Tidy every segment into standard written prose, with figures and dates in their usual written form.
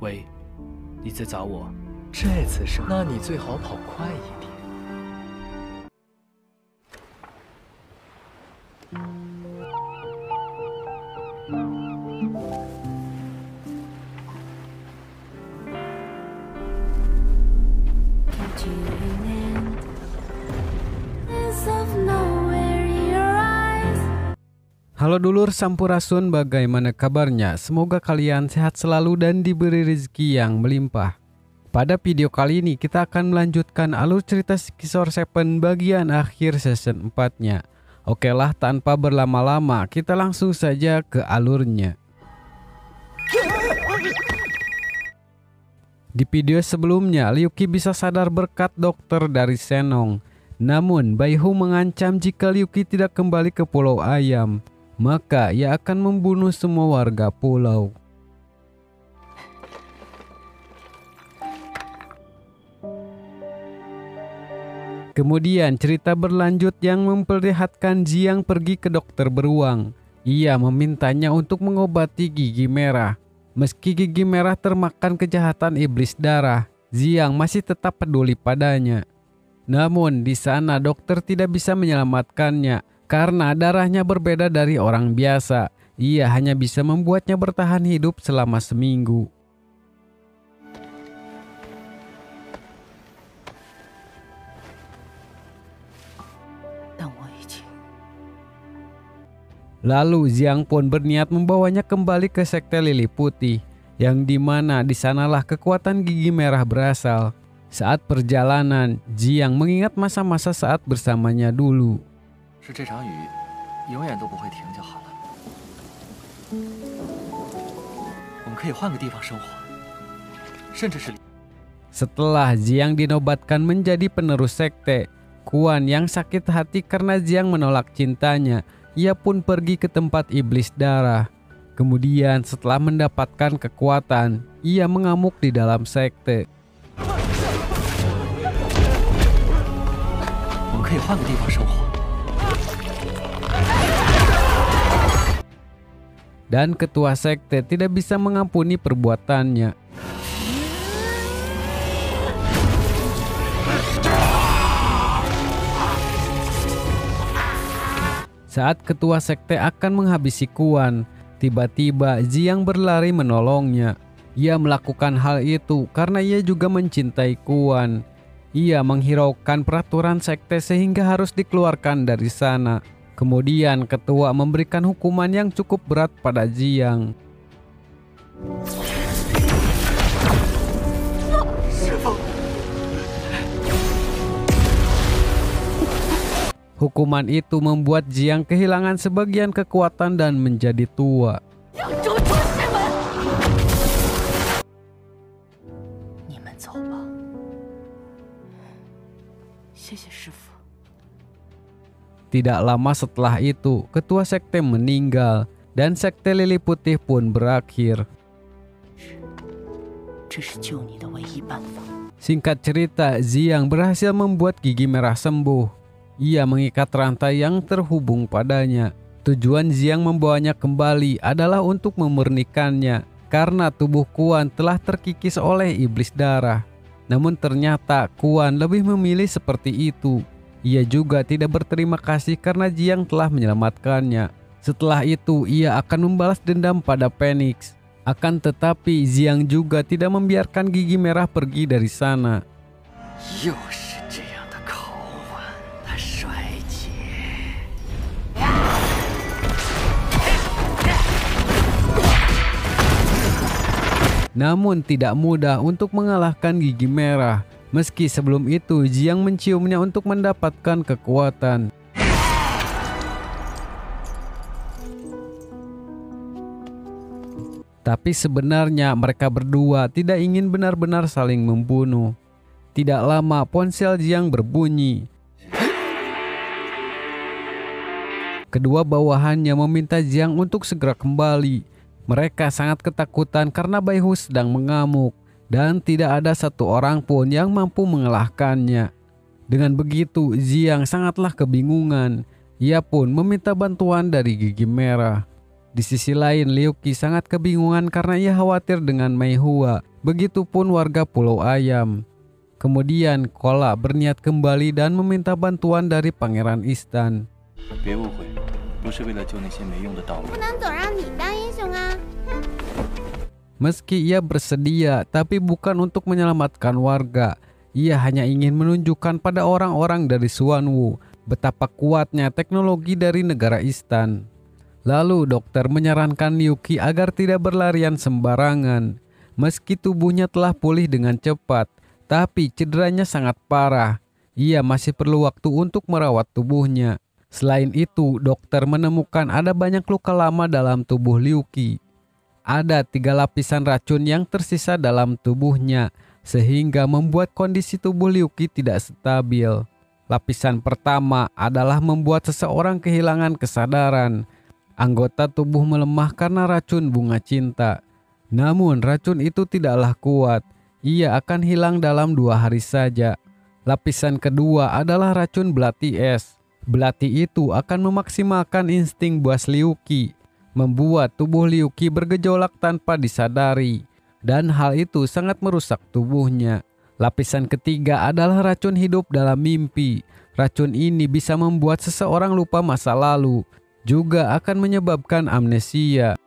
喂，你在找我？这次是，那你最好跑快一点。Halo dulur Sampurasun, bagaimana kabarnya? Semoga kalian sehat selalu dan diberi rezeki yang melimpah. Pada video kali ini kita akan melanjutkan alur cerita Skizor 7 bagian akhir season 4-nya. Oke lah, tanpa berlama-lama kita langsung saja ke alurnya. Di video sebelumnya, Liuki bisa sadar berkat dokter dari Senong. Namun, Baihu mengancam jika Liuki tidak kembali ke Pulau Ayam, maka ia akan membunuh semua warga pulau. Kemudian cerita berlanjut yang memperlihatkan Jiang pergi ke dokter beruang. Ia memintanya untuk mengobati gigi merah. Meski gigi merah termakan kejahatan iblis darah, Jiang masih tetap peduli padanya. Namun di sana dokter tidak bisa menyelamatkannya karena darahnya berbeda dari orang biasa. Ia hanya bisa membuatnya bertahan hidup selama seminggu. Lalu Jiang pun berniat membawanya kembali ke sekte Lili Putih, yang dimana di sanalah kekuatan gigi merah berasal. Saat perjalanan, Jiang mengingat masa-masa saat bersamanya dulu. Setelah Jiang dinobatkan menjadi penerus sekte, Kuan yang sakit hati karena Jiang menolak cintanya, ia pun pergi ke tempat iblis darah. Kemudian setelah mendapatkan kekuatan, ia mengamuk di dalam sekte. Dan ketua sekte tidak bisa mengampuni perbuatannya. Saat ketua sekte akan menghabisi Kuan, tiba-tiba Jiang berlari menolongnya. Ia melakukan hal itu karena ia juga mencintai Kuan. Ia menghiraukan peraturan sekte sehingga harus dikeluarkan dari sana. Kemudian ketua memberikan hukuman yang cukup berat pada Jiang. Hukuman itu membuat Jiang kehilangan sebagian kekuatan dan menjadi tua. Tidak lama setelah itu, ketua sekte meninggal dan sekte Lili Putih pun berakhir. Singkat cerita, Jiang berhasil membuat gigi merah sembuh. Ia mengikat rantai yang terhubung padanya. Tujuan Jiang membawanya kembali adalah untuk memurnikannya karena tubuh Kuan telah terkikis oleh iblis darah. Namun ternyata Kuan lebih memilih seperti itu. Ia juga tidak berterima kasih karena Jiang telah menyelamatkannya. Setelah itu ia akan membalas dendam pada Phoenix. Akan tetapi Jiang juga tidak membiarkan gigi merah pergi dari sana. Namun tidak mudah untuk mengalahkan gigi merah. Meski sebelum itu Jiang menciumnya untuk mendapatkan kekuatan. Tapi sebenarnya mereka berdua tidak ingin benar-benar saling membunuh. Tidak lama ponsel Jiang berbunyi. Kedua bawahannya meminta Jiang untuk segera kembali. Mereka sangat ketakutan karena Baihu sedang mengamuk dan tidak ada satu orang pun yang mampu mengalahkannya. Dengan begitu, Jiang sangatlah kebingungan. Ia pun meminta bantuan dari gigi merah. Di sisi lain, Liu Qi sangat kebingungan karena ia khawatir dengan Mei Hua. Begitupun warga Pulau Ayam. Kemudian, Kola berniat kembali dan meminta bantuan dari Pangeran Istan. Meski ia bersedia, tapi bukan untuk menyelamatkan warga. Ia hanya ingin menunjukkan pada orang-orang dari Xuanwu betapa kuatnya teknologi dari negara Istan. Lalu dokter menyarankan Liu Qi agar tidak berlarian sembarangan. Meski tubuhnya telah pulih dengan cepat, tapi cederanya sangat parah. Ia masih perlu waktu untuk merawat tubuhnya. Selain itu, dokter menemukan ada banyak luka lama dalam tubuh Liu Qi. Ada 3 lapisan racun yang tersisa dalam tubuhnya, sehingga membuat kondisi tubuh Liu Qi tidak stabil. Lapisan pertama adalah membuat seseorang kehilangan kesadaran. Anggota tubuh melemah karena racun bunga cinta. Namun racun itu tidaklah kuat. Ia akan hilang dalam 2 hari saja. Lapisan kedua adalah racun belati es. Belati itu akan memaksimalkan insting buas Liu Qi, membuat tubuh Liu Qi bergejolak tanpa disadari. Dan hal itu sangat merusak tubuhnya. Lapisan ketiga adalah racun hidup dalam mimpi. Racun ini bisa membuat seseorang lupa masa lalu, juga akan menyebabkan amnesia.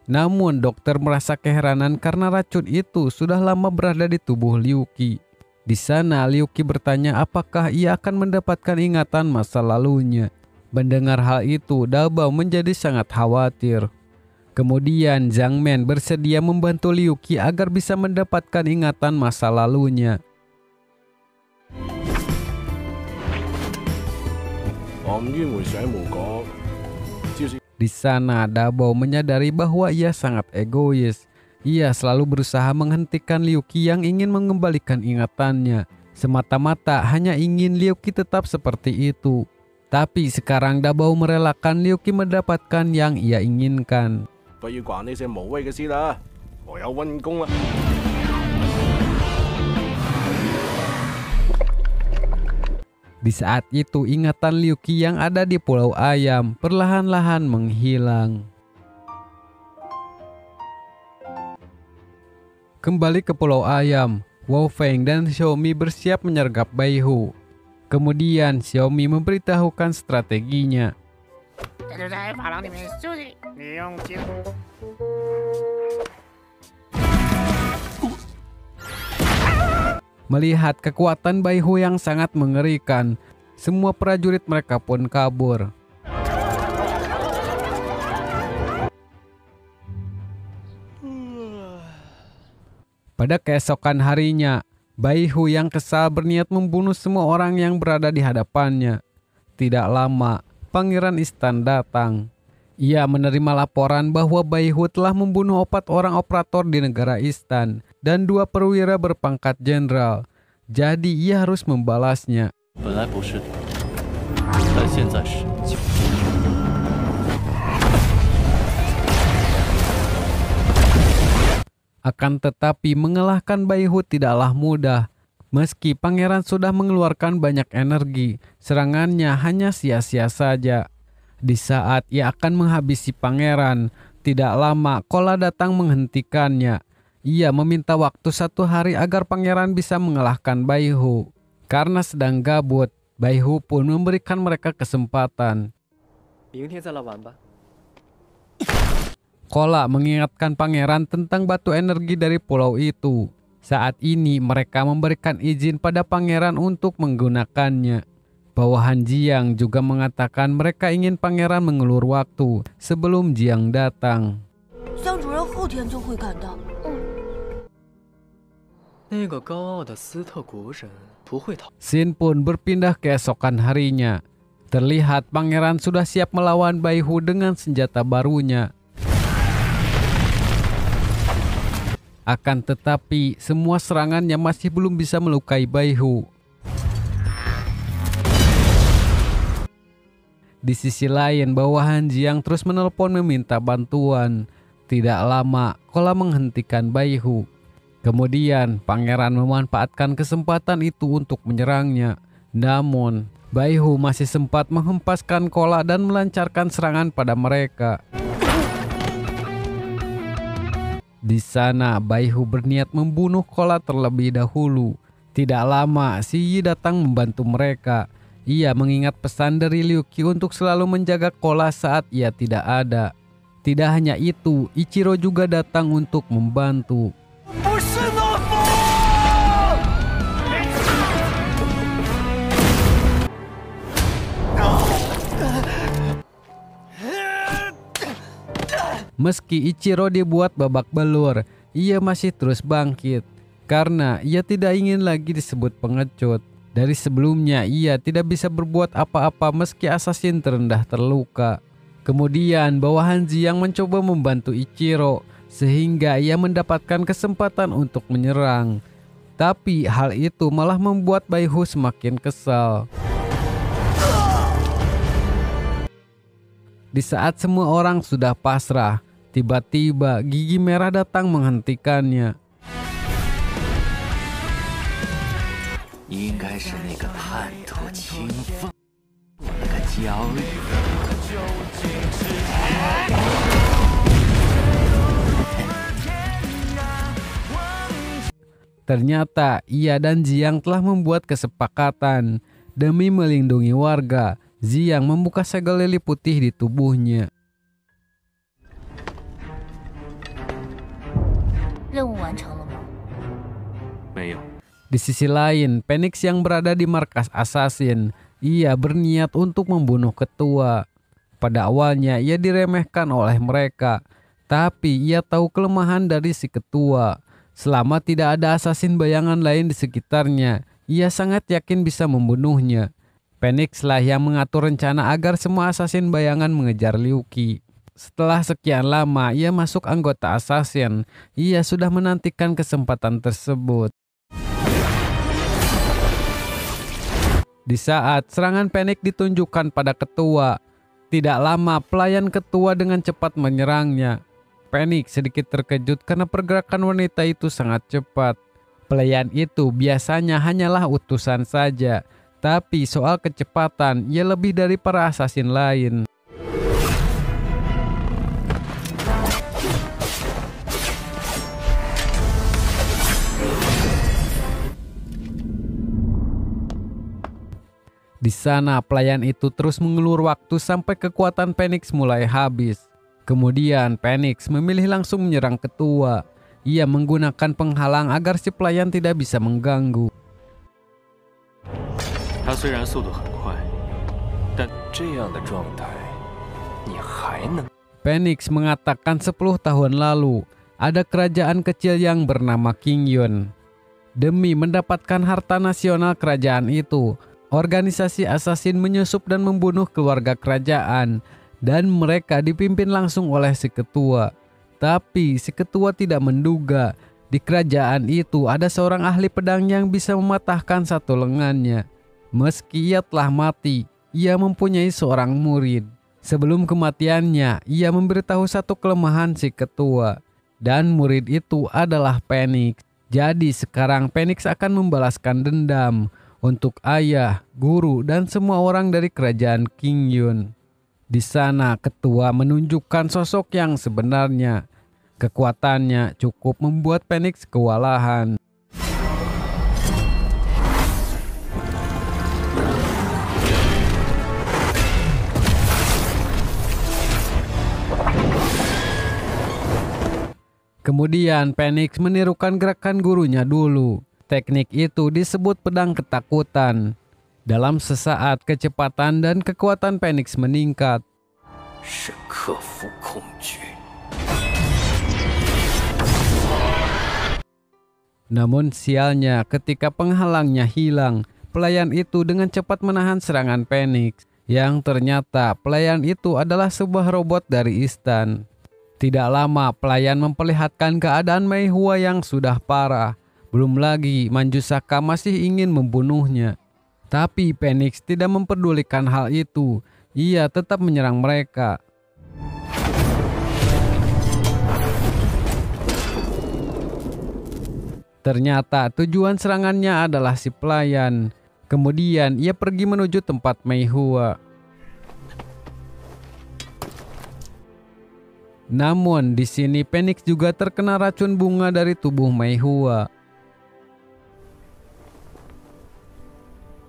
Namun dokter merasa keheranan karena racun itu sudah lama berada di tubuh Liu Qi. Di sana Liu Qi bertanya apakah ia akan mendapatkan ingatan masa lalunya. Mendengar hal itu, Dabao menjadi sangat khawatir. Kemudian Zhang Men bersedia membantu Liu Qi agar bisa mendapatkan ingatan masa lalunya. Di sana Dabao menyadari bahwa ia sangat egois. Ia selalu berusaha menghentikan Liu Qi yang ingin mengembalikan ingatannya. Semata-mata hanya ingin Liu Qi tetap seperti itu. Tapi sekarang Dabao merelakan Liu Qi mendapatkan yang ia inginkan. Di saat itu ingatan Liu Qi yang ada di Pulau Ayam perlahan-lahan menghilang. Kembali ke Pulau Ayam, Wu Feng dan Xiaomi bersiap menyergap Bai Hu. Kemudian Xiaomi memberitahukan strateginya. Melihat kekuatan Bai Hu yang sangat mengerikan, semua prajurit mereka pun kabur. Pada keesokan harinya, Bai Hu yang kesal berniat membunuh semua orang yang berada di hadapannya. Tidak lama, Pangeran Istan datang. Ia menerima laporan bahwa Bai Hu telah membunuh 4 orang operator di negara Istan dan 2 perwira berpangkat jenderal. Jadi ia harus membalasnya. Akan tetapi mengalahkan Bai Hu tidaklah mudah. Meski pangeran sudah mengeluarkan banyak energi, serangannya hanya sia-sia saja. Di saat ia akan menghabisi pangeran, tidak lama Kola datang menghentikannya. Ia meminta waktu 1 hari agar pangeran bisa mengalahkan Bai Hu. Karena sedang gabut, Bai Hu pun memberikan mereka kesempatan. Kola mengingatkan pangeran tentang batu energi dari pulau itu. Saat ini mereka memberikan izin pada pangeran untuk menggunakannya. Bawahan Jiang juga mengatakan mereka ingin pangeran mengulur waktu sebelum Jiang datang. Xin pun berpindah keesokan harinya. Terlihat pangeran sudah siap melawan Bai Hu dengan senjata barunya. Akan tetapi semua serangannya masih belum bisa melukai Bai Hu. Di sisi lain, bawahan Jiang terus menelpon meminta bantuan. Tidak lama, Kola menghentikan Bai Hu. Kemudian, pangeran memanfaatkan kesempatan itu untuk menyerangnya. Namun, Bai Hu masih sempat menghempaskan Kola dan melancarkan serangan pada mereka. Di sana, Baihu berniat membunuh Kola terlebih dahulu. Tidak lama, Si Yi datang membantu mereka. Ia mengingat pesan dari Liu Qi untuk selalu menjaga Kola saat ia tidak ada. Tidak hanya itu, Ichiro juga datang untuk membantu. Meski Ichiro dibuat babak belur, ia masih terus bangkit. Karena ia tidak ingin lagi disebut pengecut. Dari sebelumnya ia tidak bisa berbuat apa-apa meski assassin terendah terluka. Kemudian bawahan Jiang mencoba membantu Ichiro sehingga ia mendapatkan kesempatan untuk menyerang. Tapi hal itu malah membuat Baihu semakin kesal. Di saat semua orang sudah pasrah, tiba-tiba Gigi Merah datang menghentikannya. Ternyata ia dan Jiang telah membuat kesepakatan. Demi melindungi warga, Jiang membuka segel lili putih di tubuhnya. Di sisi lain, Phoenix yang berada di markas assassin, ia berniat untuk membunuh ketua. Pada awalnya ia diremehkan oleh mereka, tapi ia tahu kelemahan dari si ketua. Selama tidak ada assassin bayangan lain di sekitarnya, ia sangat yakin bisa membunuhnya. Phoenix lah yang mengatur rencana agar semua assassin bayangan mengejar Liu Qi. Setelah sekian lama ia masuk anggota assassin, ia sudah menantikan kesempatan tersebut. Di saat serangan Phoenix ditunjukkan pada ketua, tidak lama pelayan ketua dengan cepat menyerangnya. Phoenix sedikit terkejut karena pergerakan wanita itu sangat cepat. Pelayan itu biasanya hanyalah utusan saja, tapi soal kecepatan ia lebih dari para assassin lain. Di sana pelayan itu terus mengulur waktu sampai kekuatan Phoenix mulai habis. Kemudian Phoenix memilih langsung menyerang ketua. Ia menggunakan penghalang agar si pelayan tidak bisa mengganggu. Phoenix mengatakan 10 tahun lalu ada kerajaan kecil yang bernama Qingyun. Demi mendapatkan harta nasional kerajaan itu, organisasi assassin menyusup dan membunuh keluarga kerajaan, dan mereka dipimpin langsung oleh si ketua. Tapi si ketua tidak menduga di kerajaan itu ada seorang ahli pedang yang bisa mematahkan satu lengannya. Meski ia telah mati, ia mempunyai seorang murid. Sebelum kematiannya, ia memberitahu satu kelemahan si ketua, dan murid itu adalah Phoenix. Jadi sekarang Phoenix akan membalaskan dendam untuk ayah, guru, dan semua orang dari kerajaan Qingyun. Di sana ketua menunjukkan sosok yang sebenarnya. Kekuatannya cukup membuat Phoenix kewalahan. Kemudian Phoenix menirukan gerakan gurunya dulu. Teknik itu disebut pedang ketakutan. Dalam sesaat kecepatan dan kekuatan Phoenix meningkat. Namun sialnya ketika penghalangnya hilang, pelayan itu dengan cepat menahan serangan Phoenix. Yang ternyata pelayan itu adalah sebuah robot dari Istan. Tidak lama pelayan memperlihatkan keadaan Mei Hua yang sudah parah. Belum lagi Manjusaka masih ingin membunuhnya. Tapi Phoenix tidak memperdulikan hal itu. Ia tetap menyerang mereka. Ternyata tujuan serangannya adalah si pelayan. Kemudian ia pergi menuju tempat Mei Hua. Namun di sini Phoenix juga terkena racun bunga dari tubuh Mei Hua.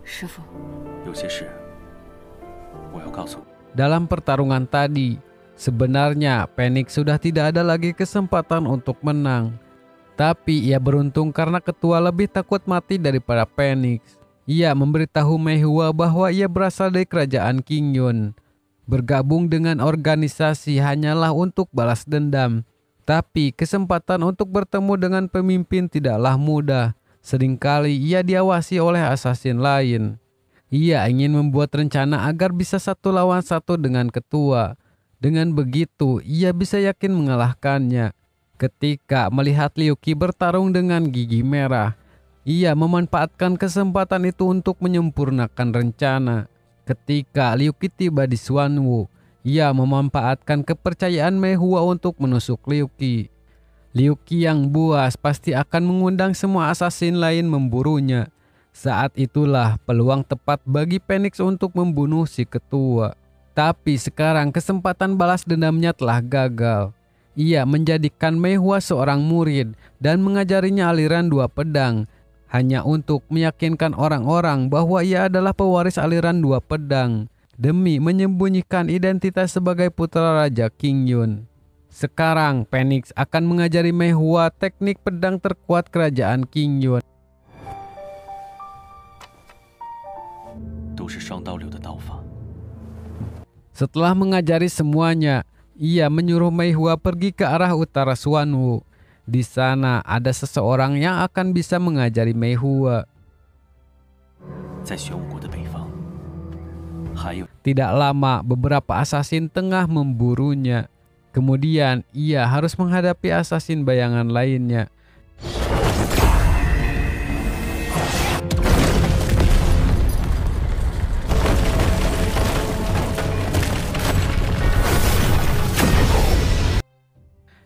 师傅， 有些事我要告诉你。 Dalam pertarungan tadi, sebenarnya Phoenix sudah tidak ada lagi kesempatan untuk menang. Tapi ia beruntung karena ketua lebih takut mati daripada Phoenix. Ia memberitahu Mei Hua bahwa ia berasal dari kerajaan Qingyun. Bergabung dengan organisasi hanyalah untuk balas dendam. Tapi kesempatan untuk bertemu dengan pemimpin tidaklah mudah. Seringkali ia diawasi oleh asasin lain. Ia ingin membuat rencana agar bisa 1 lawan 1 dengan ketua. Dengan begitu, ia bisa yakin mengalahkannya. Ketika melihat Liu Qi bertarung dengan gigi merah, ia memanfaatkan kesempatan itu untuk menyempurnakan rencana. Ketika Liu Qi tiba di Xuanwu, ia memanfaatkan kepercayaan Mei Hua untuk menusuk Liu Qi. Liu Qi yang buas pasti akan mengundang semua asasin lain memburunya. Saat itulah peluang tepat bagi Phoenix untuk membunuh si ketua. Tapi sekarang kesempatan balas dendamnya telah gagal. Ia menjadikan Mei Hua seorang murid dan mengajarinya aliran 2 pedang. Hanya untuk meyakinkan orang-orang bahwa ia adalah pewaris aliran 2 pedang. Demi menyembunyikan identitas sebagai putra Raja Qingyun. Sekarang Phoenix akan mengajari Mei Hua teknik pedang terkuat kerajaan Qingyun. 都是双刀流的刀法。 Setelah mengajari semuanya, ia menyuruh Mei Hua pergi ke arah utara Xuanwu. Di sana ada seseorang yang akan bisa mengajari Mei Hua. 在玄武国的北方，还有 Tidak lama beberapa asasin tengah memburunya. Kemudian ia harus menghadapi asasin bayangan lainnya.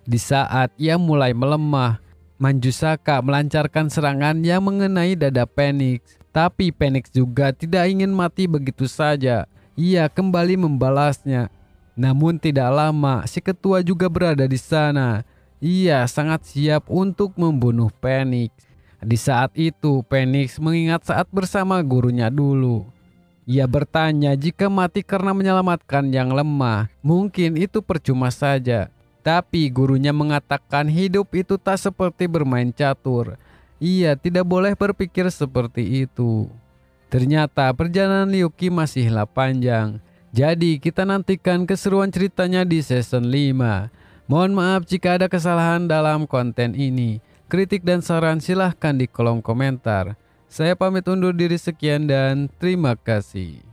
Di saat ia mulai melemah, Manjusaka melancarkan serangan yang mengenai dada Phoenix. Tapi Phoenix juga tidak ingin mati begitu saja. Ia kembali membalasnya. Namun tidak lama, si ketua juga berada di sana. Ia sangat siap untuk membunuh Phoenix. Di saat itu, Phoenix mengingat saat bersama gurunya dulu. Ia bertanya jika mati karena menyelamatkan yang lemah, mungkin itu percuma saja. Tapi gurunya mengatakan hidup itu tak seperti bermain catur. Ia tidak boleh berpikir seperti itu. Ternyata perjalanan Liu Qi masihlah panjang. Jadi kita nantikan keseruan ceritanya di season 5. Mohon maaf jika ada kesalahan dalam konten ini. Kritik dan saran silahkan di kolom komentar. Saya pamit undur diri sekian dan terima kasih.